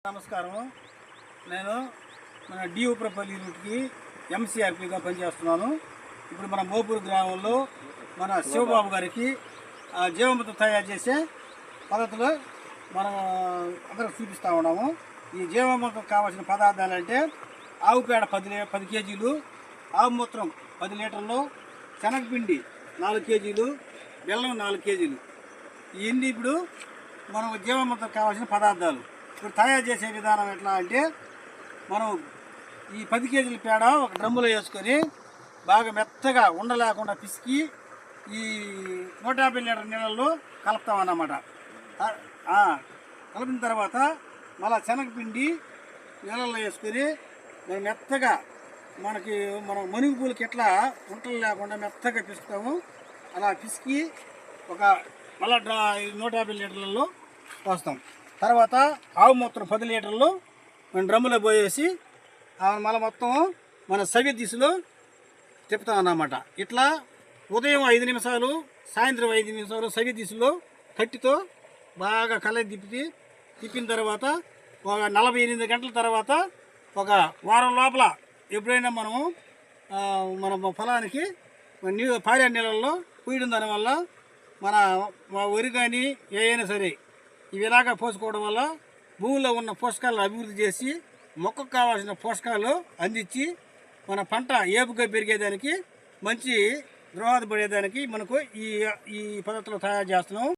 నమస్కారం. నేను మన డియూప్రపల్లి రూట్కి ఎంసీఆర్పీగా పనిచేస్తున్నాను. ఇప్పుడు మన మోపూరు గ్రామంలో మన శివబాబు గారికి జీవామృతం తయారు చేసే పద్ధతులు మనం అందరికి చూపిస్తూ ఉన్నాము. ఈ జీవామృతం కావాల్సిన పదార్థాలు అంటే ఆవు పేడ 10 కేజీలు, ఆవు మూత్రం 10 లీటర్లు, శనగపిండి 4 కేజీలు, బెల్లం 4 కేజీలు. ఇవన్నీ ఇప్పుడు మనం జీవామృతం కావాల్సిన పదార్థాలు. ఇప్పుడు తయారు చేసే విధానం ఎట్లా అంటే, మనం ఈ 10 కేజీల పేడ ఒక డ్రమ్ములో వేసుకొని బాగా మెత్తగా ఉండలేకుండా పిసికి ఈ 150 లీటర్ నీళ్ళల్లో కలుపుతామన్నమాట. కలిపిన తర్వాత మళ్ళీ శనగపిండి నీళ్ళల్లో వేసుకొని మనం మెత్తగా మనం మనుగు పూలకి ఎట్లా ఉంటలు లేకుండా మెత్తగా పిసుకుతాము. అలా పిసికి ఒక మళ్ళీ 150 లీటర్లలో పోస్తాం. తర్వాత ఆవు మూత్రం 10 లీటర్లు మనం డ్రమ్ములో పోయేసి మళ్ళీ మొత్తం మన సవి దిశలో తిప్పుతాం అన్నమాట. ఇట్లా ఉదయం 5 నిమిషాలు, సాయంత్రం 5 నిమిషాలు సవి దిశలో కట్టితో బాగా తిప్పిన తర్వాత ఒక 48 గంటల తర్వాత ఒక వారం లోపల ఎప్పుడైనా మన పొలానికి పారే నీళ్ళల్లో పూయడం దానివల్ల మన వరి కానీ ఏదైనా సరే ఇవి ఇలాగా పోసుకోవడం వల్ల భూమిలో ఉన్న పోషకాలను అభివృద్ధి చేసి మొక్కకు కావాల్సిన పోషకాలు అందించి మన పంట ఏపుగా పెరిగేదానికి మంచి దోహదపడేదానికి మనకు ఈ పద్ధతిలో తయారు చేస్తున్నాం.